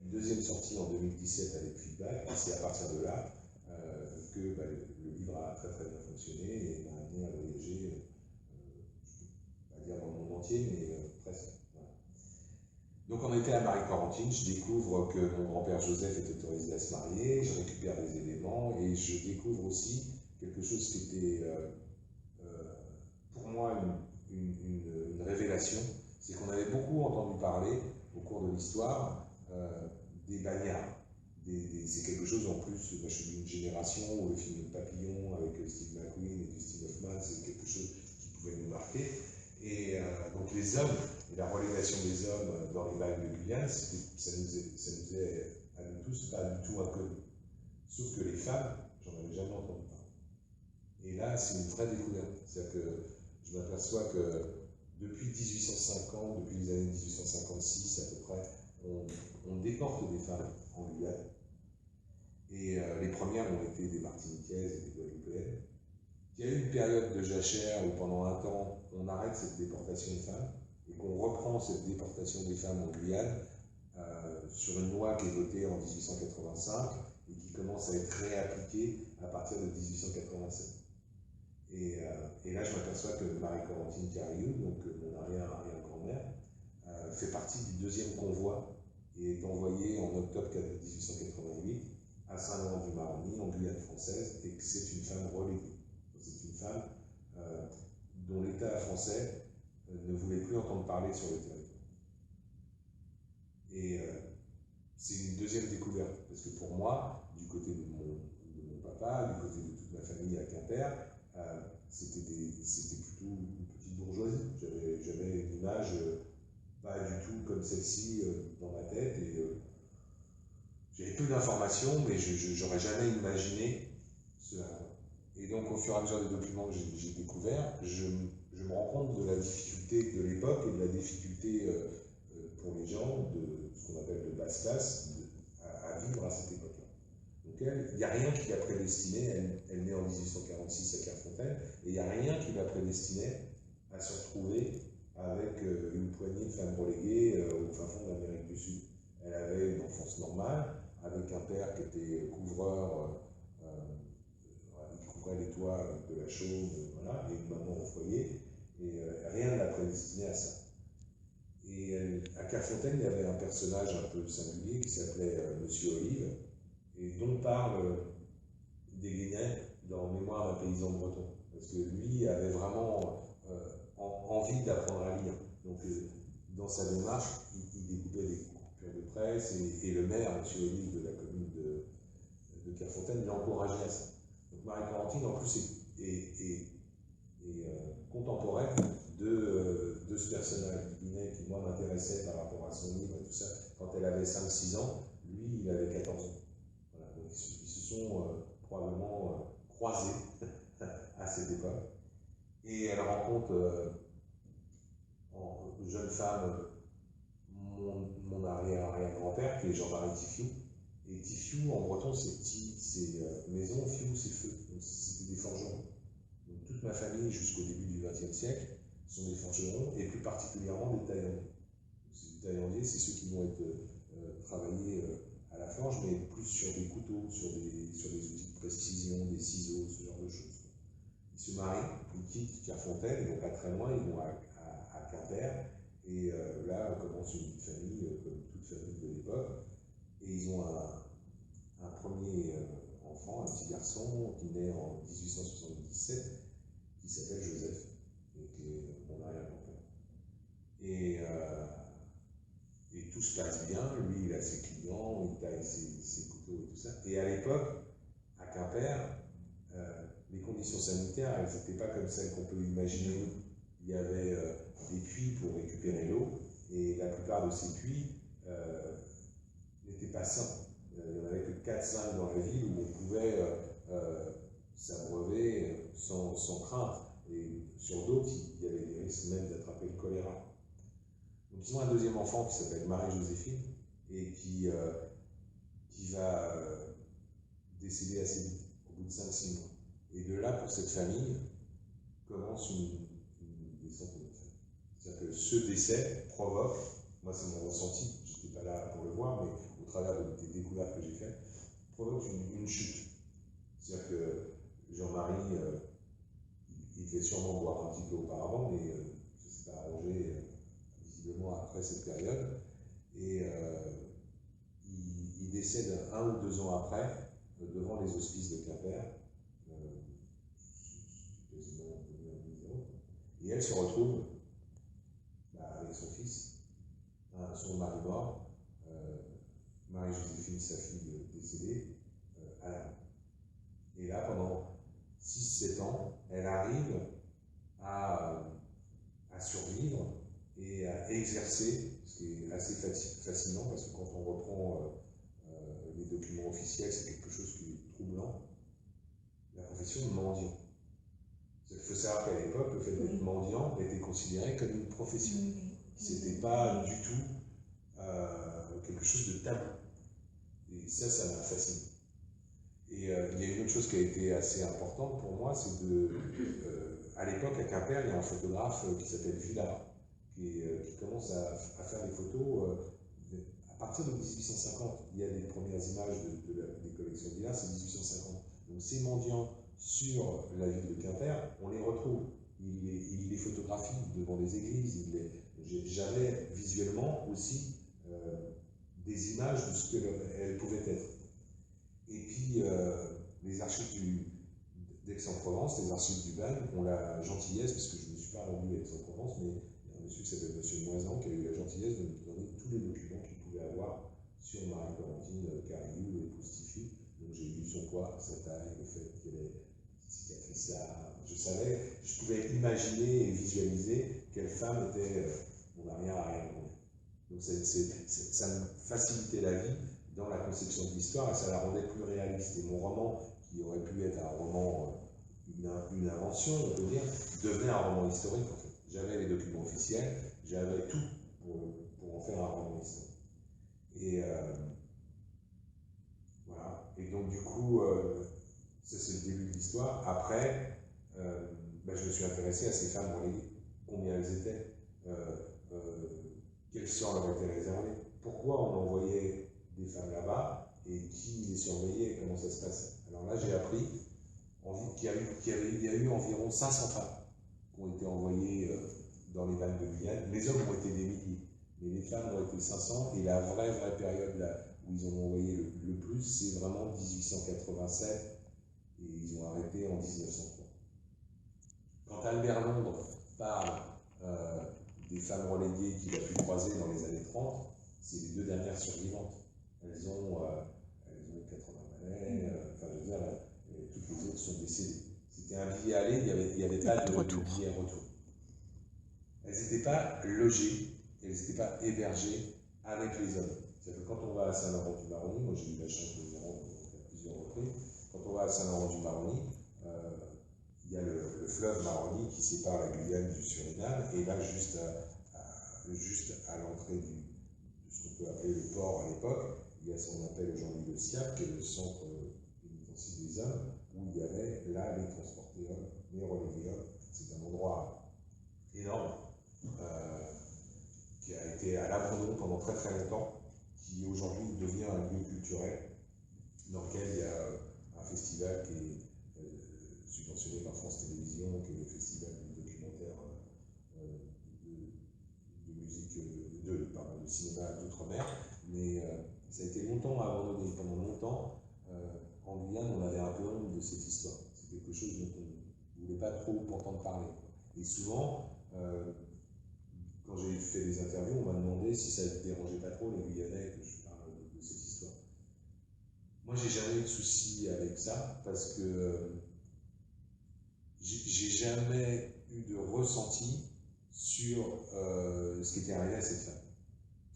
Une deuxième sortie en 2017 avec feedback, et c'est à partir de là que le livre a très très bien fonctionné et m'a amené à voyager, je ne peux pas dire dans le monde entier, mais presque. Voilà. Donc on était à Marie-Corentine, je découvre que mon grand-père Joseph est autorisé à se marier, je récupère des éléments et je découvre aussi quelque chose qui était pour moi une révélation, c'est qu'on avait beaucoup entendu parler au cours de l'histoire des bagnards. C'est quelque chose en plus, moi je suis d'une génération où le film Papillon avec Steve McQueen et Dustin Hoffman, c'est quelque chose qui pouvait nous marquer. Et donc les hommes, et la relégation des hommes dans les bagnes de Guyane, ça nous est à nous tous pas du tout inconnu. Sauf que les femmes, j'en avais jamais entendu parler. Et là, c'est une vraie découverte. C'est-à-dire que je m'aperçois que depuis 1850, depuis les années 1856 à peu près, on déporte des femmes en Guyane. Et les premières ont été des Martiniquaises et des Guadeloupéennes. Il y a eu une période de jachère où pendant un temps, on arrête cette déportation de femmes et qu'on reprend cette déportation des femmes en Guyane sur une loi qui est votée en 1885 et qui commence à être réappliquée à partir de 1887. Et là, je m'aperçois que Marie-Corentine Cariou, donc mon arrière-grand-mère, fait partie du deuxième convoi et est envoyée en octobre 1888 à Saint-Laurent-du-Maroni, en Guyane française, et que c'est une femme reléguée. C'est une femme dont l'État français ne voulait plus entendre parler sur le territoire. Et c'est une deuxième découverte, parce que pour moi, du côté de mon papa, du côté de toute ma famille à Quimper, c'était plutôt une petite bourgeoisie. J'avais une image pas du tout comme celle-ci dans ma tête, et j'avais peu d'informations, mais j'aurais jamais imaginé cela. Et donc, au fur et à mesure des documents que j'ai découverts, je me rends compte de la difficulté de l'époque et de la difficulté pour les gens de ce qu'on appelle de basse classe à vivre à cette époque-là. Donc elle, il n'y a rien qui la prédestinait, elle naît en 1846 à Clairefontaine, et il n'y a rien qui la prédestinait à se retrouver avec une poignée de femmes reléguées au fin fond de l'Amérique du Sud. Elle avait une enfance normale, avec un père qui était couvreur, il couvrait les toits avec de la chaume, voilà, et une maman au foyer, et rien ne la prédestinait à ça. Et à Clairefontaine, il y avait un personnage un peu singulier qui s'appelait Monsieur Olive, et dont parle Desguenets dans Mémoire d'un paysan breton, parce que lui avait vraiment envie d'apprendre à lire. Donc dans sa démarche, il découpait des coupures de presse, et le maire, M. Olive de la commune de Clairefontaine, l'encourageait à ça. Donc Marie-Corentine, en plus, est contemporaine de ce personnage guinéen qui, moi, m'intéressait par rapport à son livre et tout ça. Quand elle avait 5-6 ans, lui, il avait 14 ans. Voilà, donc ils se sont probablement croisés à cette époque. Et elle rencontre en jeune femme mon arrière-grand-père, qui est Jean-Marie Tifiou. Et Tifiou, en breton, c'est maison, fiou, c'est feu. Donc c'était des forgerons. Donc toute ma famille, jusqu'au début du XXe siècle, sont des forgerons, et plus particulièrement des taillandiers. Les taillandiers, c'est ceux qui vont être travaillés à la forge, mais plus sur des couteaux, sur des outils de précision, des ciseaux, ce genre de choses. Ils se marient, ils quittent Clairefontaine, donc pas très loin, ils vont à Quimper, et là commence une famille, comme toute famille de l'époque, et ils ont un premier enfant, un petit garçon, qui naît en 1877, qui s'appelle Joseph, et qui est mon arrière-grand-père. Et tout se passe bien, lui il a ses clients, il taille ses couteaux et tout ça. Et à l'époque, à Quimper, les conditions sanitaires, elles n'étaient pas comme celles qu'on peut imaginer nous. Il y avait des puits pour récupérer l'eau, et la plupart de ces puits n'étaient pas sains. Il n'y en avait que 4-5 dans la ville où on pouvait s'abreuver sans crainte. Et sur d'autres, il y avait des risques même d'attraper le choléra. Donc ils ont un deuxième enfant qui s'appelle Marie-Joséphine, et qui va décéder assez vite, au bout de 5-6 mois. Et de là, pour cette famille, commence une descente de famille. C'est-à-dire que ce décès provoque, moi c'est mon ressenti, je n'étais pas là pour le voir, mais au travers des découvertes que j'ai faites, provoque une chute. C'est-à-dire que Jean-Marie, il devait sûrement boire un petit peu auparavant, mais ça s'est pas arrangé visiblement après cette période. Et il décède 1 ou 2 ans après, devant les hospices de Quimper. Et elle se retrouve avec son fils, son mari mort, Marie-Joséphine, sa fille décédée, à la main. Et là, pendant 6-7 ans, elle arrive à survivre et à exercer, ce qui est assez fascinant, parce que quand on reprend les documents officiels, c'est quelque chose qui est troublant, la profession de mendiant. Il faut savoir qu'à l'époque, le fait d'être mendiant était considéré comme une profession. C'était pas du tout quelque chose de tabou. Et ça m'a fasciné. Et il y a une autre chose qui a été assez importante pour moi, c'est à l'époque, à Quimper, il y a un photographe qui s'appelle Villard, qui commence à faire des photos à partir de 1850. Il y a des premières images des collections de Villard, c'est 1850. Donc ces mendiants sur la ville de Quimper, on les retrouve. Il les photographie devant les églises. J'avais visuellement aussi des images de ce qu'elles pouvaient être. Et puis, les archives d'Aix-en-Provence, les archives du BAN, ont la gentillesse, parce que je ne me suis pas rendu à Aix-en-Provence, mais il y a un monsieur qui s'appelle M. Moisan qui a eu la gentillesse de me donner tous les documents qu'il pouvait avoir sur Marie-Laurentine Cariou et Poustifu. Donc j'ai lu son poids, sa taille, le fait qu'elle a fait ça. Je pouvais imaginer et visualiser quelle femme était mon arrière-arrière-grand-mère. Donc ça me facilitait la vie dans la conception de l'histoire et ça la rendait plus réaliste. Et mon roman, qui aurait pu être un roman, une invention, on peut dire, devenait un roman historique en fait. J'avais les documents officiels, j'avais tout pour en faire un roman historique. Et voilà. Et donc du coup, ça c'est le début de l'histoire. Après, je me suis intéressé à ces femmes reléguées, combien elles étaient, quel sort leur était réservé, pourquoi on envoyait des femmes là-bas et qui les surveillait et comment ça se passait. Alors là, j'ai appris qu'il y a eu environ 500 femmes qui ont été envoyées dans les vannes de Guyane. Les hommes ont été des milliers, mais les femmes ont été 500 et la vraie période là, où ils en ont envoyé le plus, c'est vraiment 1887 et ils ont arrêté en 1903. Quand Albert Londres parle des femmes reléguées qu'il a pu croiser dans les années 30, c'est les 2 dernières survivantes. Elles ont 80 balais, je veux dire, toutes les autres sont décédées. C'était un billet aller, il n'y avait pas de billet retour. Elles n'étaient pas logées, elles n'étaient pas hébergées avec les hommes. C'est-à-dire que quand on va à Saint-Laurent-du-Maroni, moi j'ai eu la chance de venir à plusieurs reprises, quand on va à Saint-Laurent-du-Maroni, il y a le fleuve Maroni qui sépare la Guyane du Suriname, et là, juste à l'entrée de ce qu'on peut appeler le port à l'époque, il y a ce qu'on appelle aujourd'hui le SIAP, qui est le centre pénitentiaire des hommes, où il y avait là les transportés hommes, les relégués hommes. C'est un endroit énorme, qui a été à l'abandon pendant très très longtemps, qui aujourd'hui devient un lieu culturel, dans lequel il y a un festival qui est subventionné par France Télévisions, qui est le festival du documentaire de musique, de cinéma d'outre-mer, mais ça a été longtemps abandonné. Pendant longtemps, en Guyane, on avait un peu honte de cette histoire. C'est quelque chose dont on ne voulait pas trop entendre parler. Et souvent, quand j'ai fait des interviews, on m'a demandé si ça ne dérangeait pas trop les Guyanais que je parle de cette histoire. Moi, j'ai jamais eu de souci avec ça, parce que j'ai jamais eu de ressenti sur ce qui était arrivé à cette femme.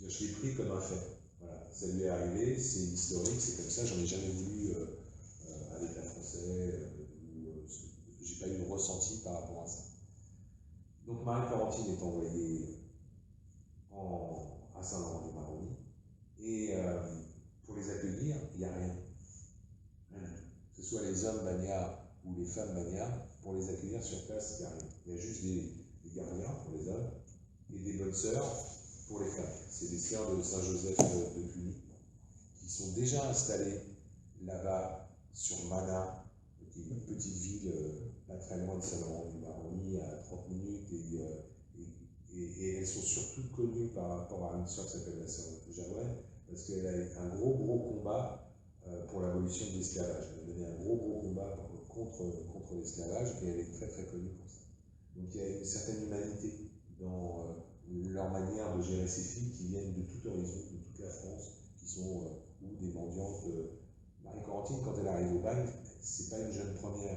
Je l'ai pris comme un fait. Voilà, ça lui est arrivé, c'est historique, c'est comme ça, j'en ai jamais voulu à l'État français, j'ai pas eu de ressenti par rapport à ça. Donc Marie-Laurentine est envoyée à Saint-Laurent-du-Maroni, et pour les accueillir, il n'y a rien. Que ce soit les hommes bagnards ou les femmes bagnards, pour les accueillir sur place, il n'y a rien. Il y a juste des gardiens pour les hommes et des bonnes sœurs pour les femmes. C'est des sœurs de Saint-Joseph de Cluny déjà installés là-bas sur Mana, qui est une petite ville pas très loin de Saint-Laurent-du-Maroni, à 30 minutes, et elles sont surtout connues par rapport à une sœur qui s'appelle la sœur Jaouane, parce qu'elle a eu un gros combat pour l'abolition de l'esclavage. Elle a mené un gros combat contre l'esclavage, et elle est très connue pour ça. Donc il y a une certaine humanité dans leur manière de gérer ces filles qui viennent de tout horizon, de toute la France, qui sont ou des mendiantes. Marie-Corentine, quand elle arrive au bagne, c'est pas une jeune première.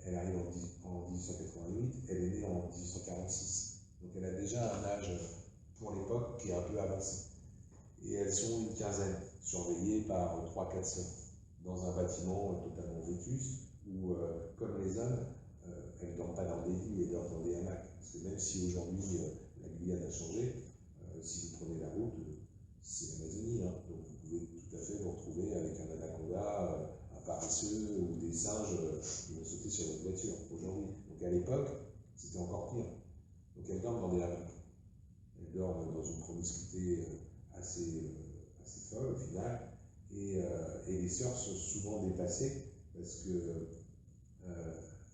Elle arrive en 1888, elle est née en 1846. Donc elle a déjà un âge pour l'époque qui est un peu avancé. Et elles sont une quinzaine, surveillées par 3-4 sœurs, dans un bâtiment totalement vétuste, où, comme les hommes, elles ne dorment pas dans des lits, elles dorment dans des hamacs. Parce que même si aujourd'hui la Guyane a changé, si vous prenez la route, c'est l'Amazonie, hein. Donc vous pouvez tout à fait vous retrouver avec un anaconda, un paresseux ou des singes qui vont sauter sur votre voiture aujourd'hui. Donc à l'époque, c'était encore pire. Donc elles dorment dans des hamacs. Elles dorment dans une promiscuité assez folle au final. Et les sœurs sont souvent dépassées parce que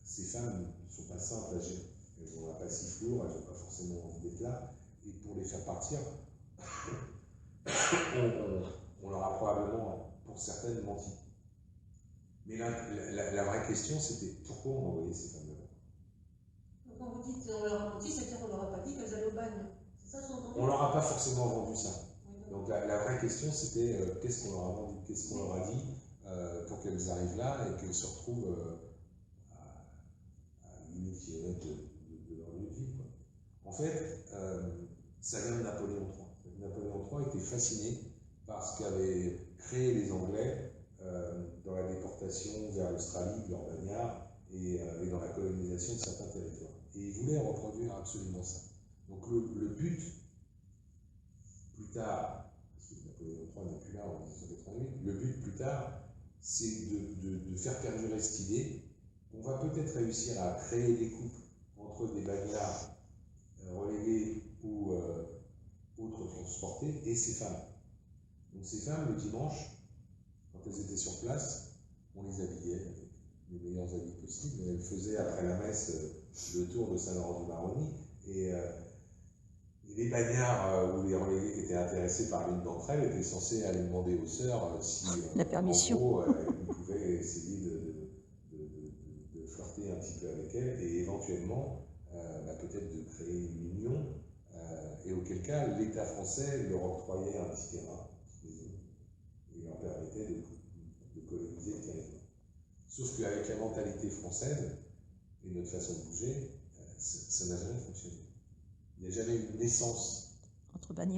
ces femmes ne sont pas simples à gérer. Elles ont un passif lourd, elles n'ont pas forcément envie d'être là. Et pour les faire partir, on leur a probablement, pour certaines, menti. Mais la vraie question, c'était pourquoi on envoyait ces femmes-là. Quand vous dites on leur a menti, c'est-à-dire qu'on leur a pas dit qu'elles allaient au bagne. C'est ça, on leur a pas forcément vendu ça. Oui, donc la vraie question, c'était qu'est-ce qu'on leur a vendu, qu'est-ce qu'on leur a dit pour qu'elles arrivent là et qu'elles se retrouvent à 8000 km de leur lieu de vie, quoi. En fait, ça vient de Napoléon III. Napoléon III était fasciné par ce qu'avaient créé les Anglais dans la déportation vers l'Australie, de leurs bagnards, et dans la colonisation de certains territoires. Et il voulait reproduire absolument ça. Donc le but, plus tard, parce que Napoléon III n'est plus là en 1888, le but plus tard, c'est de faire perdurer cette idée qu'on va peut-être réussir à créer des couples entre des bagnards relégués ou autres transportés et ces femmes. Donc ces femmes, le dimanche, quand elles étaient sur place, on les habillait avec les meilleurs habits possibles. Elles faisaient après la messe le tour de Saint-Laurent-du-Maroni, et les bagnards ou les relégués qui étaient intéressés par l'une d'entre elles étaient censés aller demander aux sœurs si la permission. En gros, ils pouvaient essayer de flirter un petit peu avec elles et éventuellement peut-être de créer une union, et auquel cas l'État français leur octroyait un petit terrain et leur permettait de coloniser le territoire. Sauf qu'avec la mentalité française et notre façon de bouger, ça n'a jamais fonctionné. Il n'y a jamais eu une naissance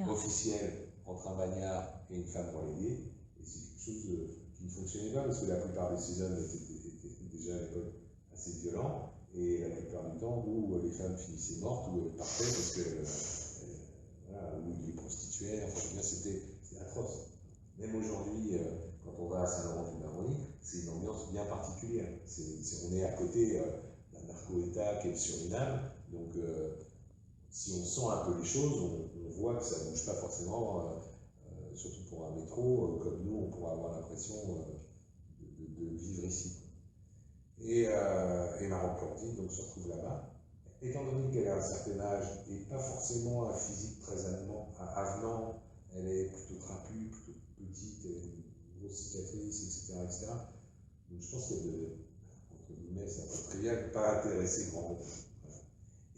officielle entre un bagnard et une femme reléguée, et c'est quelque chose qui ne fonctionnait pas parce que la plupart de ces hommes étaient déjà à l'époque assez violents, et la plupart du temps où les femmes finissaient mortes ou elles partaient parce que voilà, ou ils les prostituaient, enfin c'était atroce. Même aujourd'hui, quand on va à Saint-Laurent-du-Maroni, c'est une ambiance bien particulière. On est à côté d'un narco-État qui est le Suriname, donc si on sent un peu les choses, on voit que ça ne bouge pas forcément, surtout pour un métro, comme nous, on pourrait avoir l'impression de vivre ici. Et Marie-Corentine donc se retrouve là-bas. Étant donné qu'elle a un certain âge et pas forcément un physique très avenant, elle est plutôt trapue, plutôt petite, elle a une grosse cicatrice, etc. Donc je pense qu'elle devait, entre guillemets, c'est un peu trivial, pas intéresser grand monde.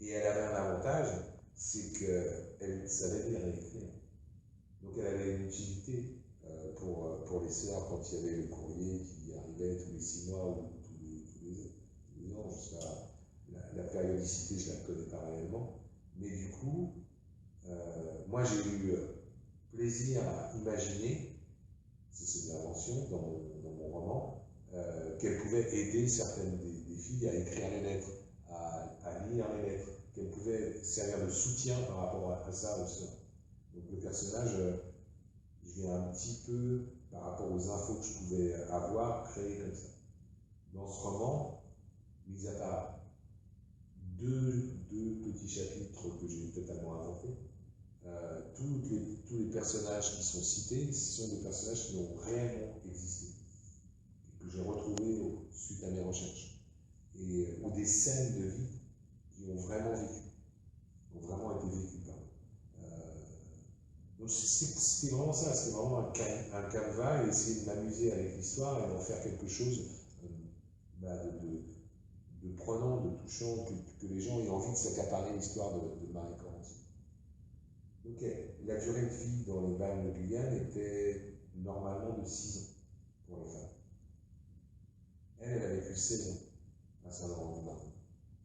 Et elle avait un avantage, c'est qu'elle savait lire et écrire. Donc elle avait une utilité pour les sœurs quand il y avait le courrier qui arrivait tous les 6 mois ou tous les ans, jusqu'à la périodicité, je ne la connais pas réellement. Mais du coup, moi j'ai eu plaisir à imaginer, c'est de l'invention dans mon roman, qu'elle pouvait aider certaines des filles à écrire les lettres, à lire les lettres, qu'elle pouvait servir de soutien par rapport à ça aux sœurs. Donc le personnage, je l'ai un petit peu, par rapport aux infos que je pouvais avoir, créé comme ça. Dans ce roman, mis à part deux petits chapitres que j'ai totalement inventés, tous les personnages qui sont cités sont des personnages qui ont réellement existé, que j'ai retrouvés suite à mes recherches, ou des scènes de vie qui ont vraiment vécu, ont vraiment été vécues par eux. Donc c'était vraiment ça, c'était vraiment un canevas, et essayer de m'amuser avec l'histoire et d'en faire quelque chose de prenant, de touchant, que les gens aient envie de s'accaparer l'histoire de Marie Coranty. Donc la durée de vie dans les bagnes de Guyane était normalement de 6 ans pour les femmes. Elle a vécu 16 ans à Saint-Laurent-du-Maroni.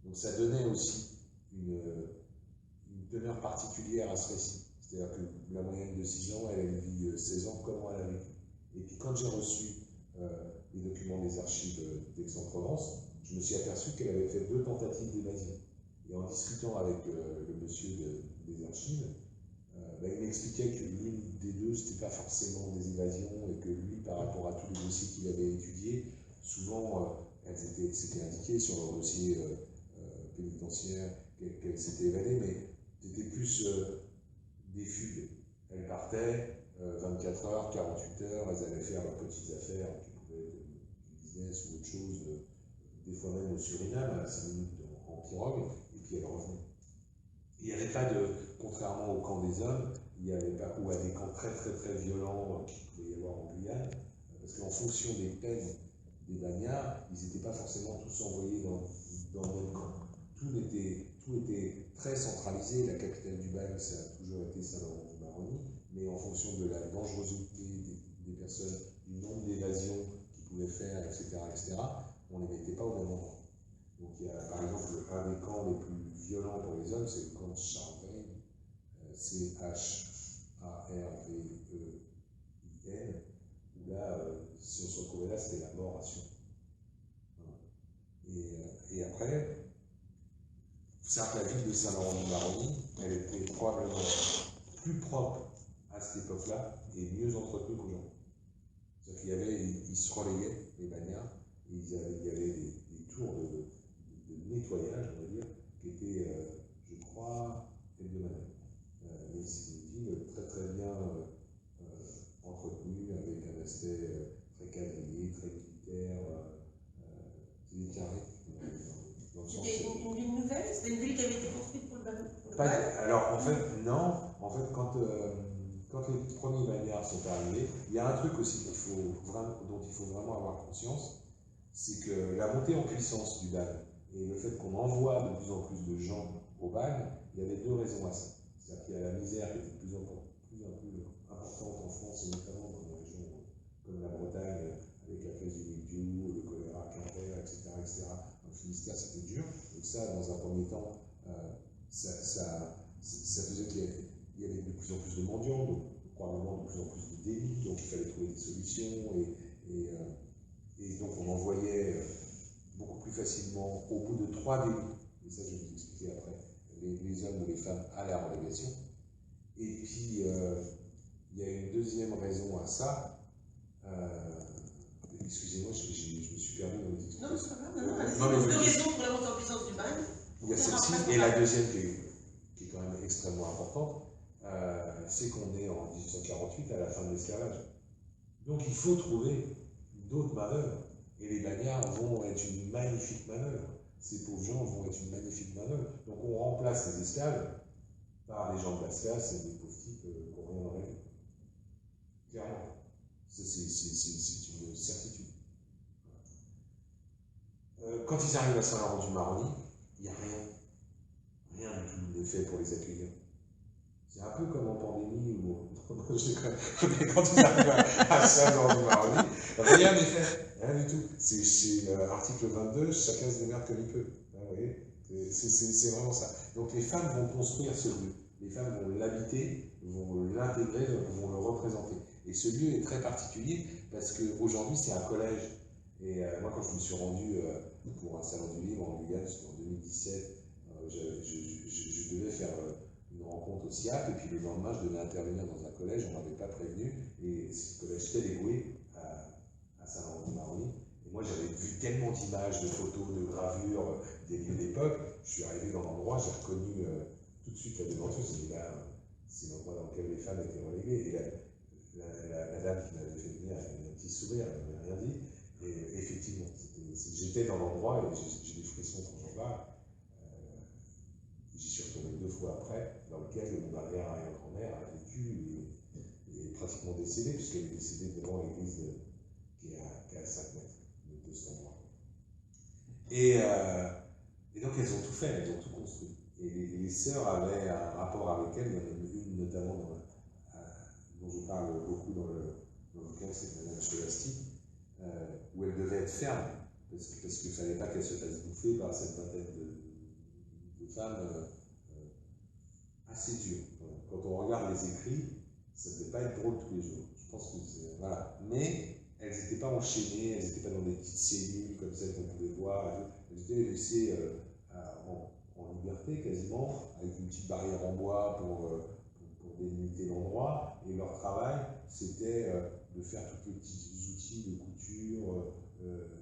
Donc ça donnait aussi une teneur particulière à ce récit. C'est-à-dire que la moyenne de 6 ans, elle vit 16 ans, comment elle a vécu. Et puis quand j'ai reçu les documents des archives d'Aix-en-Provence, je me suis aperçu qu'elle avait fait 2 tentatives d'évasion. Et en discutant avec le monsieur des archives, il m'expliquait que l'une des deux, ce n'était pas forcément des évasions, et que lui, par rapport à tous les dossiers qu'il avait étudiés, souvent, c'était indiqué sur leur dossier pénitentiaire qu'elle s'était évadée, mais c'était plus des fugues. Elles partaient 24 heures, 48 heures, elles allaient faire leurs petites affaires, qui pouvaient être du business ou autre chose, des fois même au Suriname, à 5 minutes en pirogue, et puis elles revenaient. Il n'y avait pas de, contrairement au camp des hommes, il n'y avait pas, ou à des camps très très très violents qu'il pouvait y avoir en Guyane, parce qu'en fonction des peines des bagnards, ils n'étaient pas forcément tous envoyés dans le même camp. Tout était très centralisé. La capitale du bagne, ça a toujours été Saint-Laurent-du-Maroni, mais en fonction de la dangerosité des personnes, du nombre d'évasions qu'ils pouvaient faire, etc., on ne les mettait pas au même endroit. Donc il y a par exemple un des camps les plus violents pour les hommes, c'est le camp de Charvein, C-H-A-R-V-E-I-N, où là, si on se retrouvait là, c'était la mort assurée. Et après, certes, la ville de Saint-Laurent-du-Maroni, elle était probablement plus propre à cette époque-là et mieux entretenue qu'aujourd'hui. C'est-à-dire qu'ils se relayaient, les bagnards, et il y avait des tours de nettoyage, on va dire, qui étaient, je crois, hebdomadaires. Mais c'est une ville très très bien entretenue, avec un aspect très quadrillé, très militaire. C'est des carrés. C'était une ville nouvelle? C'était une ville qui avait été construite pour le bagne? Alors en fait, non. En fait, quand les premiers bagnards sont arrivés, il y a un truc aussi dont il faut vraiment avoir conscience, c'est que la montée en puissance du bagne et le fait qu'on envoie de plus en plus de gens au bagne, il y avait 2 raisons à ça. C'est-à-dire qu'il y a la misère qui était de plus en plus importante en France, et notamment dans des régions comme la Bretagne, avec la peste du mildiou, le choléra à Quimper, etc. Dans le Finistère, c'était dur. Donc ça, dans un premier temps, ça faisait qu'il y avait de plus en plus de mendiants, donc probablement de plus en plus de délits, donc il fallait trouver des solutions, et donc on envoyait beaucoup plus facilement, au bout de 3 délits, et ça je vais vous expliquer après, les hommes ou les femmes à la relégation. Et puis il y a une deuxième raison à ça. Excusez-moi, je me suis perdu dans les explications. Non, c'est pas grave. Il y a 2 raisons pour la montée en puissance du bagne. Il y a celle-ci, et la deuxième qui est quand même extrêmement importante, c'est qu'on est en 1848 à la fin de l'esclavage. Donc il faut trouver d'autres manœuvres, et les bagnards vont être une magnifique manœuvre. Ces pauvres gens vont être une magnifique manœuvre. Donc on remplace les esclaves par des gens de basse classe et des pauvres types qui n'ont rien en règle. Clairement. C'est une certitude. Quand ils arrivent à Saint-Laurent-du-Maroni, il n'y a rien du tout n'est fait pour les accueillir. C'est un peu comme en pandémie où quand ils arrivent à Saint-Laurent-du-Maroni, rien n'est fait, rien du tout. C'est l'article 22, chacun se démerde comme il peut. Vous voyez, c'est vraiment ça. Donc les femmes vont construire ce lieu, les femmes vont l'habiter, vont l'intégrer, vont le représenter. Et ce lieu est très particulier parce qu'aujourd'hui c'est un collège. Et moi quand je me suis rendu pour un salon du livre en Guyane, c'était en 2017, je devais faire une rencontre au SIAP, et puis le lendemain je devais intervenir dans un collège, on ne m'avait pas prévenu, et ce collège était dévoué à Saint-Laurent-du-Maroni. Et moi j'avais vu tellement d'images, de photos, de gravures, des lieux d'époque, je suis arrivé dans l'endroit, j'ai reconnu tout de suite la devanture, je me suis dit là, c'est l'endroit dans lequel les femmes étaient reléguées. Et la dame qui m'avait fait venir avait un petit sourire, elle m'avait rien dit. Et effectivement, j'étais dans l'endroit et j'ai des frissons quand j'en parle. J'y suis retourné 2 fois après, dans lequel mon arrière-grand-mère a vécu et est pratiquement décédée, puisqu'elle est décédée devant l'église qui est à 5 mètres de cet endroit. Et donc elles ont tout fait, elles ont tout construit. Et les sœurs avaient un rapport avec elles, il y en a une notamment dont je parle beaucoup dans le bouquin, c'est Madame Scholastique, où elle devait être ferme, parce qu'il ne fallait pas qu'elle se fasse bouffer par cette vingtaine de femmes assez dures. Quand on regarde les écrits, ça ne devait pas être drôle tous les jours. Je pense que c'est. Voilà. Mais elles n'étaient pas enchaînées, elles n'étaient pas dans des petites cellules comme celles qu'on pouvait voir. Elles étaient laissées en liberté quasiment, avec une petite barrière en bois pour délimiter l'endroit. Et leur travail, c'était de faire tous les petits outils de couture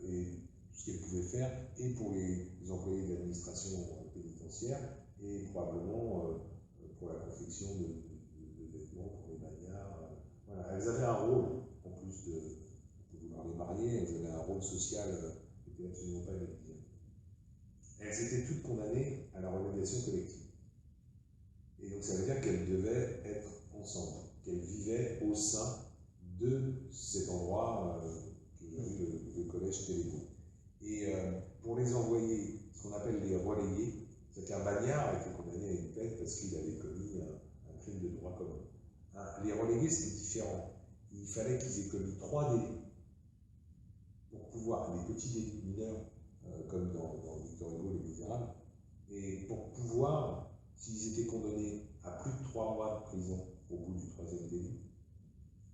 et tout ce qu'elles pouvaient faire, et pour les employés de l'administration pénitentiaire, et probablement pour la confection de vêtements, pour les bagnards. Voilà. Elles avaient un rôle, en plus de vouloir les marier, elles avaient un rôle social qui n'était absolument pas négligeable. Elles étaient toutes condamnées à la relégation collective. Et donc ça veut dire qu'elles devaient être ensemble, qu'elles vivaient au sein de cet endroit que j'ai eu le collège Télégo. Et pour les envoyer, ce qu'on appelle les relayés, c'est qu'un bagnard a été condamné à une peine parce qu'il avait commis un crime de droit commun. Les relégués, c'était différent. Il fallait qu'ils aient commis 3 délits pour pouvoir, des petits délits mineurs, comme dans Victor Hugo, Les Misérables, et pour pouvoir, s'ils étaient condamnés à plus de 3 mois de prison au bout du 3e délit,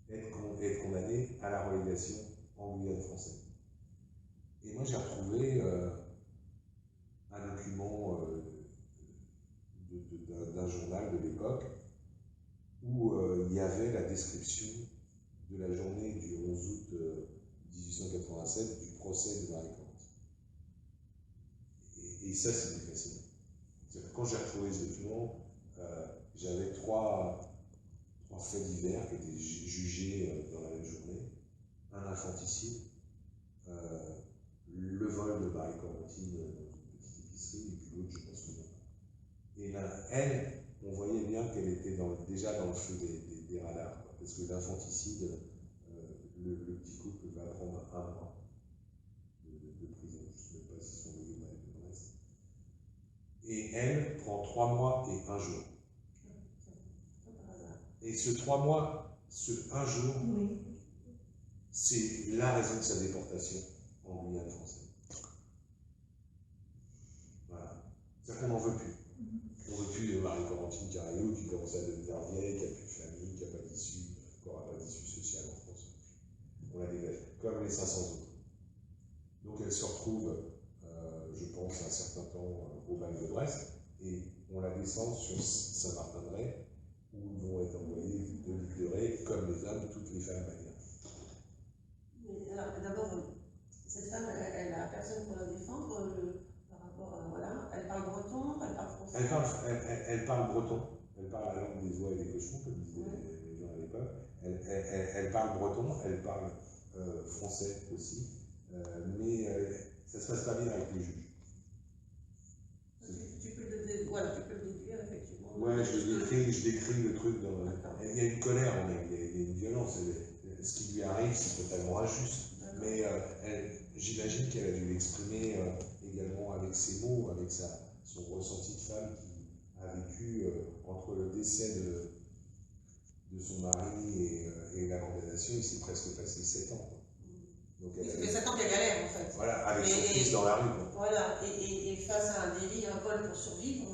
être condamnés à la relégation en Guyane française. Et moi, j'ai retrouvé un document d'un journal de l'époque où il y avait la description de la journée du 11 août 1887 du procès de Marie Correnti. Et ça, c'était fascinant. Quand j'ai retrouvé ce document, j'avais 3 faits divers qui étaient jugés dans la même journée. Un infanticide, le vol de Marie Correnti dans une petite épicerie, et puis l'autre, je pense que non. Et là, elle, on voyait bien qu'elle était déjà dans le feu des radars, quoi, parce que l'infanticide, le petit couple va prendre 1 mois de prison. Je ne sais même pas s'ils sont liés dans le reste. Et elle prend 3 mois et 1 jour. Et ce 3 mois, ce 1 jour, oui, c'est la raison de sa déportation en Guyane française. Voilà. C'est-à-dire qu'on n'en veut plus. On ne veut plus de Marie Correnti Carayo qui commence à devenir vieille, qui n'a plus de famille, qui n'a pas d'issue, qui n'aura pas d'issue sociale en France. On la dégage, comme les 500 autres. Donc elle se retrouve, je pense, un certain temps au Val de Brest, et on la descend sur Saint-Martin-de-Ré, où vont être envoyées 2 livres comme les hommes, toutes les femmes bagnardes. Alors, d'abord, cette femme, elle n'a personne pour la défendre par rapport à. Voilà, elle parle breton, elle parle français. Elle parle breton, elle parle la langue des oies et des cochons, comme disaient les gens à l'époque. Elle parle breton, elle parle français aussi, mais ça ne se passe pas bien avec les juges. Tu peux le déduire, effectivement. Ouais, je décris le truc. Il y a une colère en elle, il y a une violence. Ce qui lui arrive, c'est totalement injuste. Mais j'imagine qu'elle a dû l'exprimer également avec ses mots, avec son ressenti de femme qui a vécu entre le décès de son mari et la condamnation. Il s'est presque passé 7 ans. Quoi. Donc elle avait 7 ans qu'elle galère en fait. Voilà, avec son fils dans la rue. Quoi. Voilà, et face à un délit, un vol pour survivre.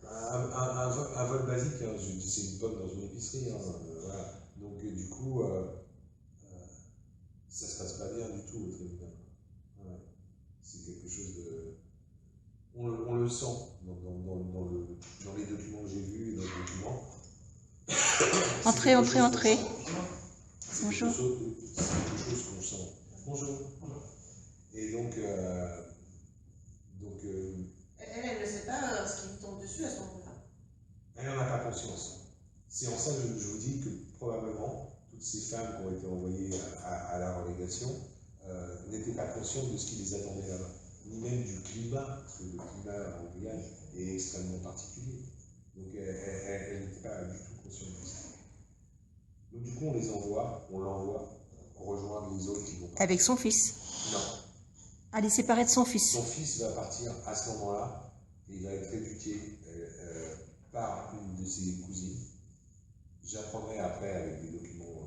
Un vol basique, hein, c'est une pomme dans une épicerie. Hein, voilà. Donc du coup, ça ne se passe pas bien du tout au tribunal. Ouais. C'est quelque chose de. On le sent dans les documents que j'ai vus et dans les documents. Entrez. Bonjour. C'est quelque chose qu'on sent. Bonjour. Et donc. Elle ne sait pas ce qui lui tombe dessus à ce moment-là. Elle n'en a pas conscience. c'est en ça que je vous dis que probablement toutes ces femmes qui ont été envoyées à la relégation n'étaient pas conscientes de ce qui les attendait là-bas, ni même du climat, parce que le climat en Guyane est extrêmement particulier. Donc elles n'étaient pas du tout conscientes de ça. Donc du coup on les envoie, on l'envoie rejoindre les autres qui vont partir. Avec son fils. Non. Elle est séparée de son fils. Son fils va partir à ce moment-là, et il va être éduqué par une de ses cousines. J'apprendrai après avec des documents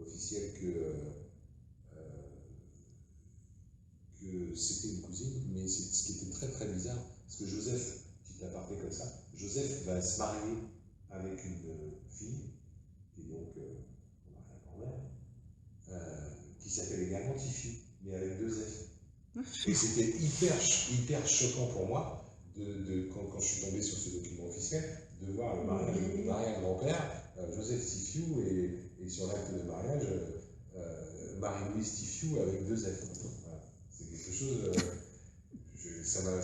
officiels que c'était une cousine, mais ce qui était très très bizarre, parce que Joseph, petit aparté comme ça, Joseph va se marier avec une fille, et donc on a rien quand même, qui s'appelle également Tifiou, mais avec 2 F. Et c'était hyper choquant pour moi, quand je suis tombé sur ce document officiel, de voir le mariage de l'arrière-grand-père, Joseph Tifiou, et sur l'acte de mariage, Marie-Louise Tifiou avec 2 F. Voilà. C'est quelque chose, ça m'a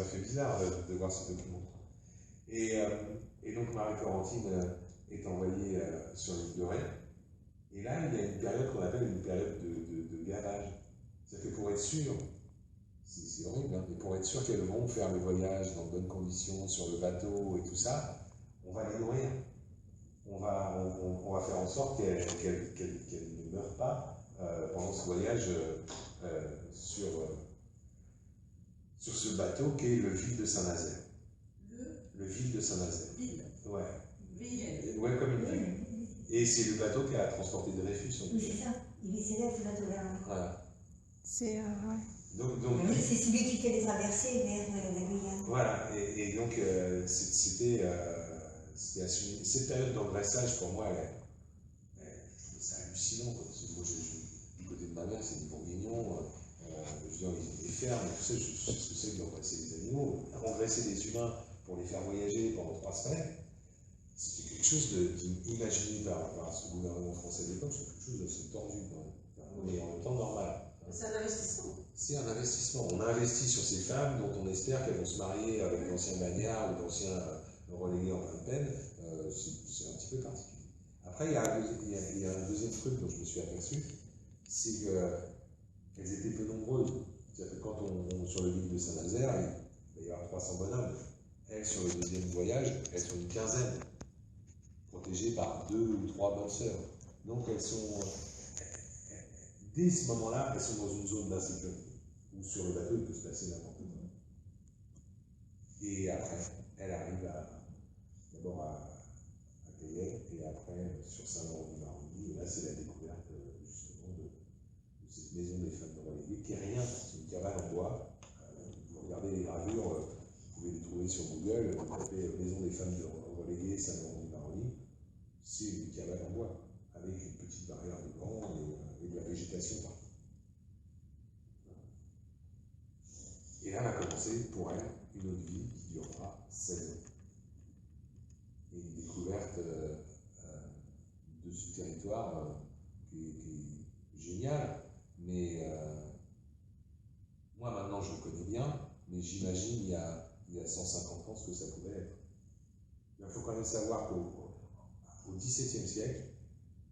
fait bizarre de voir ce document. Et donc Marie-Corentine est envoyée sur l'île de Ré, et là il y a une période qu'on appelle une période de gavage. C'est-à-dire que pour être sûr, c'est horrible, hein, mais pour être sûr qu'elles vont faire le voyage dans de bonnes conditions, sur le bateau et tout ça, on va les nourrir. On va faire en sorte qu'elles ne meurent pas pendant ce voyage sur ce bateau qu'est le Ville de Saint-Nazaire. Le Ville de Saint-Nazaire. Ville. Ouais. Ville. Ouais, comme une ville. Et c'est le bateau qui a transporté Dreyfus. Oui, c'est ça. Il est célèbre, ce bateau-là. Voilà. C'est ouais. Donc, c'est celui qui fait les traversées vers la Guyane. Voilà, et donc c'était cette période d'engraissage pour moi, c'est hallucinant. Moi, du côté de ma mère, c'est du bourguignon. Je veux dire, ils ont des fermes, et tout ça, je sais ce que c'est d'engraisser des animaux. Engraisser des humains pour les faire voyager pendant 3 semaines, c'était quelque chose d'imaginé par ce gouvernement français de l'époque, c'est quelque chose d'assez tordu quand même, mais en même temps normal. C'est un investissement. C'est un investissement. On investit sur ces femmes dont on espère qu'elles vont se marier avec d'anciens bagnards ou d'anciens relégués en pleine peine. C'est un petit peu particulier. Après, il y a un deuxième truc dont je me suis aperçu, c'est qu'elles étaient peu nombreuses. C'est-à-dire que quand sur le Ville de Saint-Nazaire, il va y avoir 300 bonhommes. Elles, sur le deuxième voyage, elles sont une quinzaine, protégées par 2 ou 3 bonnes sœurs. Donc elles sont... Dès ce moment-là, elles sont dans une zone d'insécurité, où sur le bateau, il peut se passer n'importe quoi. Et après, elle arrive d'abord à Cayenne, et après sur Saint-Laurent-du-Maroni, et là c'est la découverte justement de cette maison des femmes de reléguées, qui est rien, c'est une cabane en bois. Vous regardez les gravures, vous pouvez les trouver sur Google, vous tapez maison des femmes de reléguées Saint-Laurent-du-Maroni, c'est une cabane en bois, avec une petite barrière de vent et de la végétation partout. Et là, va commencer pour elle une autre vie qui durera 16 ans. Et une découverte de ce territoire qui est génial, mais moi maintenant je le connais bien, mais j'imagine il y a 150 ans ce que ça pouvait être. Il faut quand même savoir qu'au XVIIe siècle,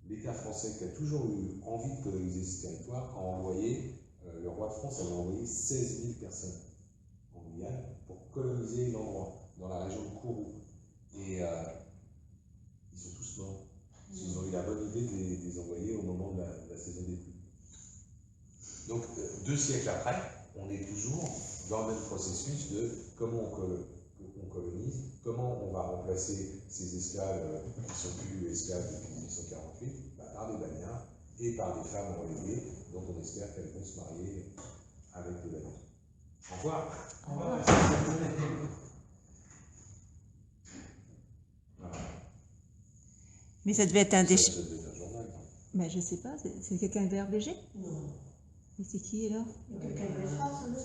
l'État français, qui a toujours eu envie de coloniser ce territoire, a envoyé, le roi de France avait envoyé 16 000 personnes en Guyane pour coloniser l'endroit, dans la région de Kourou. Et ils sont tous morts. Ils ont eu la bonne idée de les envoyer au moment de la saison des pluies. Donc, 2 siècles après, on est toujours dans le même processus de comment on colonise, comment on va remplacer ces esclaves qui ne sont plus esclaves depuis 1848, par des bagnards et par des femmes reléguées dont on espère qu'elles vont se marier avec le bagnard. Au revoir. Au revoir. Voilà. Mais ça devait être un des... Ça devait être un journal. Mais je sais pas, c'est quelqu'un de RBG? Non. Mais c'est qui alors? Quelqu'un de France, non?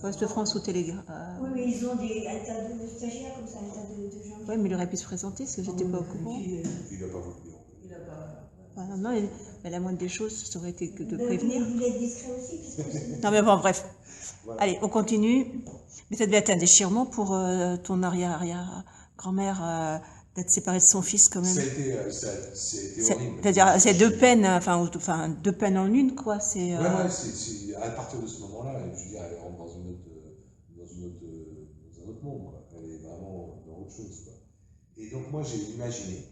Ouest de France ou Télégraphe? Oui, mais ils ont un tas de stagiaires comme ça, un tas de gens. Oui, mais il aurait pu se présenter, parce que j'étais pas au courant. Il n'a pas voulu dire. Il n'a pas. Enfin, non, mais la moindre des choses, ça aurait été que de prévenir. Il voulait être discret aussi, puisque c'est... Non, mais bon, bref. Voilà. Allez, on continue. Mais ça devait être un déchirement pour ton arrière-grand-mère d'être séparé de son fils quand même. Ça a été horrible. C'est-à-dire, c'est deux peines, enfin, deux peines en une, quoi. C'est. Ouais, c'est à partir de ce moment-là, je veux dire, elle rentre dans un autre monde, quoi. Elle est vraiment dans autre chose, quoi. Et donc moi, j'ai imaginé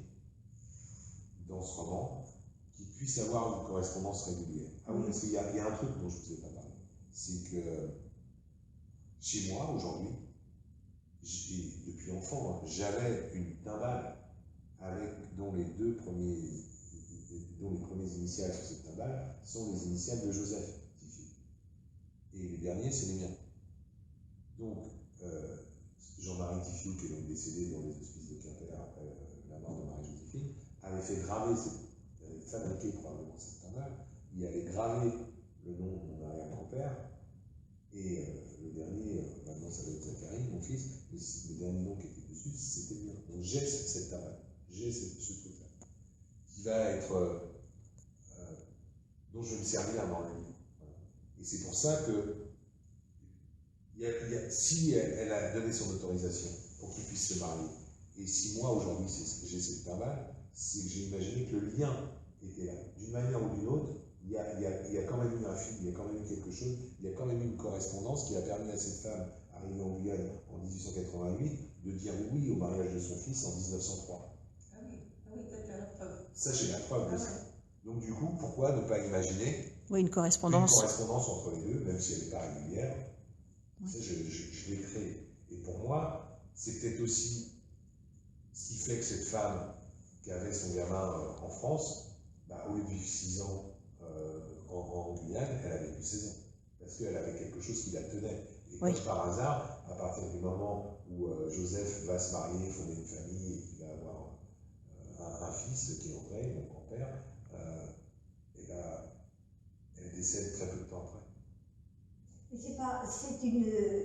dans ce roman qu'il puisse avoir une correspondance régulière. Ah oui, parce qu'il y a un truc dont je ne vous ai pas parlé, c'est que chez moi aujourd'hui, depuis enfant, j'avais une timbale dont les premiers initiales sur cette timbale sont les initiales de Joseph, petit-fils. Et les derniers, c'est les miens. Donc, Jean-Marie Tiffiou, qui est donc décédé dans les hospices de Quimper après la mort de Marie-Joséphine, avait fait graver, avait fabriqué probablement cette timbale, il avait gravé le nom de mon arrière-grand-père, et le dernier, maintenant ça va être Zacharie, mon fils, mais le dernier nom qui était dessus, c'était le mien. Donc j'ai cette timbale, j'ai ce truc-là, qui va être, dont je vais me servir dans le livre. Voilà. Et c'est pour ça que, si elle a donné son autorisation pour qu'il puisse se marier, et si moi aujourd'hui j'ai cette timbale, c'est que j'ai imaginé que le lien était là. D'une manière ou d'une autre, il y a quand même eu un fil, il y a quand même eu quelque chose, il y a quand même eu une correspondance qui a permis à cette femme, arrivée en Guyane en 1888, de dire oui au mariage de son fils en 1903. Ah oui, tu as la preuve. Ça, j'ai la preuve de ça. Donc du coup, pourquoi ne pas imaginer une correspondance entre les deux, même si elle n'est pas régulière. Ça, je l'ai créé. Et pour moi, c'est peut-être aussi ce qui fait que cette femme qui avait son gamin en France, au lieu de vivre 6 ans en Guyane, elle a vécu 16 ans. Parce qu'elle avait quelque chose qui la tenait. Et comme par hasard, à partir du moment où Joseph va se marier, fonder une famille et qu'il va avoir un fils qui est André, mon grand-père, elle décède très peu de temps après. C'est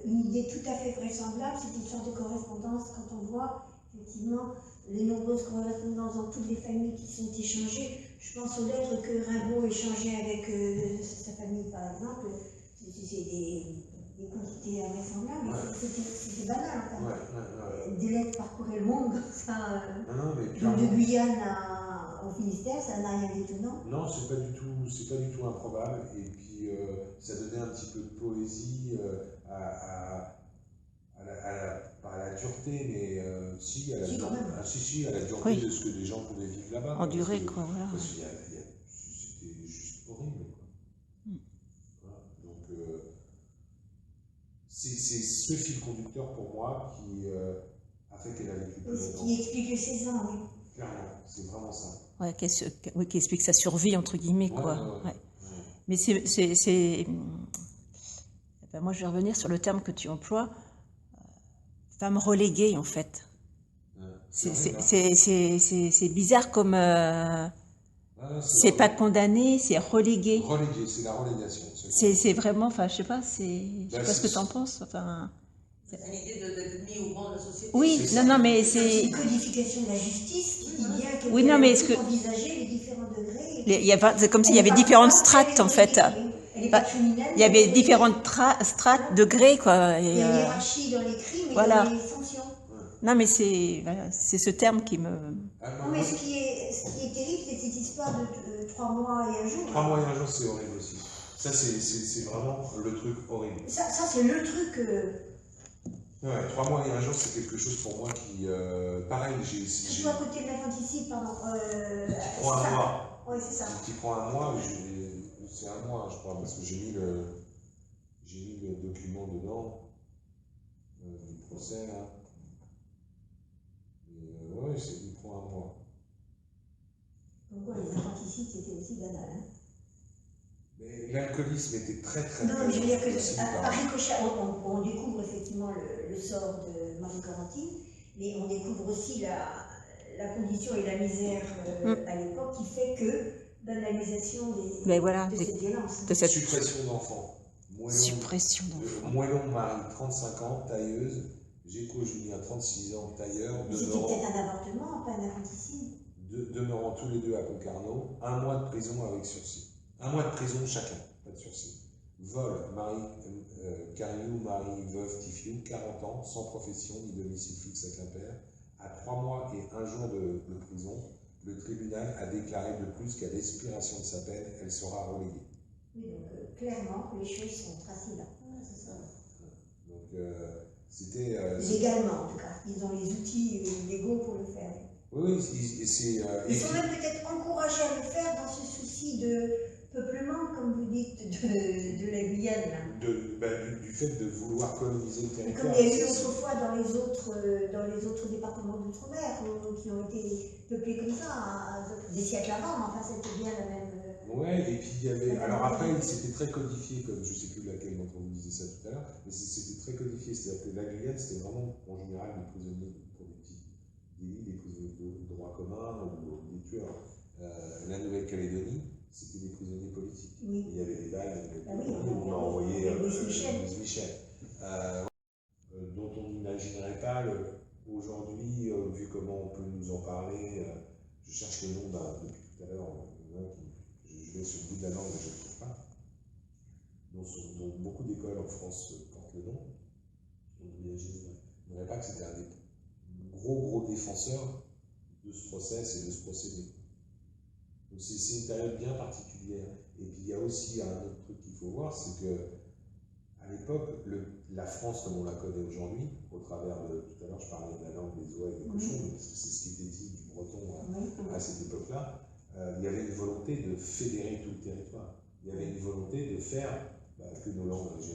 une idée tout à fait vraisemblable, c'est une sorte de correspondance quand on voit effectivement les nombreuses correspondances dans toutes les familles qui sont échangées. Je pense aux lettres que Rimbaud échangeait avec sa famille par exemple, c'est des quantités invraisemblables, c'était banal. Enfin. Des lettres parcouraient le monde comme ça, de Guyane au Finistère, ça n'a rien d'étonnant. Non, c'est pas du tout improbable, et puis ça donnait un petit peu de poésie pas à la dureté, mais si, à la dureté de ce que les gens pouvaient vivre là-bas. Endurer, quoi, voilà. Parce que c'était juste horrible, quoi. Voilà. Donc, c'est ce fil conducteur pour moi qui a fait qu'elle a vécu plus longtemps. Qui explique les 16 ans, oui. Clairement, c'est vraiment ça. Ouais, qui explique sa survie, entre guillemets, quoi. Ouais. Mais moi, je vais revenir sur le terme que tu emploies, femme reléguée, en fait. C'est bizarre comme... c'est pas condamné, c'est relégué. Relégué, c'est la relégation. C'est vraiment, enfin, je sais pas ce que tu en penses. Enfin, c'est une idée de mis au banc de la société. Oui, non, mais c'est... une codification de la justice qui dit bien que oui, non, mais est-ce que... envisager les différents degrés. C'est comme s'il y avait différentes strates, en fait. Il y avait différentes strates, degrés, quoi. Il y a une hiérarchie dans les crimes et voilà. dans les sanctions. Non, mais c'est ce terme qui me... Non, mais ce qui est terrible, c'est cette histoire de 3 mois et un jour. 3 mois et un jour, c'est horrible aussi. Ça, c'est vraiment le truc horrible. Ça c'est le truc... Ouais, 3 mois et un jour, c'est quelque chose pour moi qui... pareil, surtout à côté de l'infanticide, pardon. Qui prend un mois. Oui, c'est ça. Qui prend un mois, c'est un mois, je crois, parce que j'ai mis le document dedans, du procès, là. Oui, il prend un mois. Donc, les infanticides, c'était aussi banal. Hein. Mais l'alcoolisme était très non, mais je veux dire que par ricochet, on découvre effectivement le sort de Marie Corentine, mais on découvre aussi la condition et la misère à l'époque qui fait que banalisation de cette violence. De cette suppression d'enfants. Suppression d'enfants. Moellon Marie, 35 ans, tailleuse. Géco Julien, 36 ans, tailleur. C'était peut-être un avortement, pas un infanticide. Demeurant tous les deux à Concarneau, 1 mois de prison avec sursis. 1 mois de prison chacun, pas de sursis. Vol, Cariou, Marie, veuve, Tiffiou, 40 ans, sans profession ni domicile fixe à Quimper, à 3 mois et 1 jour de prison, le tribunal a déclaré de plus qu'à l'expiration de sa peine, elle sera reléguée. Oui, donc clairement, les choses sont tracées là. Ouais, c'est ça. Donc c'était... Légalement, en tout cas. Ils ont les outils légaux pour le faire. Oui, c'est... Ils sont même peut-être encouragés à le faire dans ce souci de peuplement, comme vous dites, de la Guyane. Là. Du fait de vouloir coloniser le territoire. Comme il y a eu autrefois dans les autres départements d'outre-mer qui ont été peuplés comme ça, des siècles avant, mais enfin c'était bien la même. Ouais, et puis il y avait. Alors après, c'était très codifié, comme je ne sais plus laquelle d'entre vous disait ça tout à l'heure, mais c'était très codifié. C'est-à-dire que la Guyane, c'était vraiment en général des prisonniers pour des petits délits, des prisonniers de droit commun ou des tueurs. La Nouvelle-Calédonie, c'était des prisonniers politiques. Oui. Il y avait des balles, on a envoyé Louis Michel. Dont on n'imaginerait pas aujourd'hui, vu comment on peut nous en parler. Je cherche le nom depuis tout à l'heure, je vais sur le bout de la langue, mais je ne le trouve pas. Dont beaucoup d'écoles en France portent le nom. On n'imaginerait pas que c'était un des gros défenseurs de ce process et de ce procédé. Donc c'est une période bien particulière. Et puis il y a aussi un autre truc qu'il faut voir, c'est que à l'époque, la France comme on la connaît aujourd'hui, au travers de, tout à l'heure je parlais de la langue des oies et des cochons, parce que c'est ce qui était dit du breton à cette époque-là, il y avait une volonté de fédérer tout le territoire. Il y avait une volonté de faire que nos langues régionales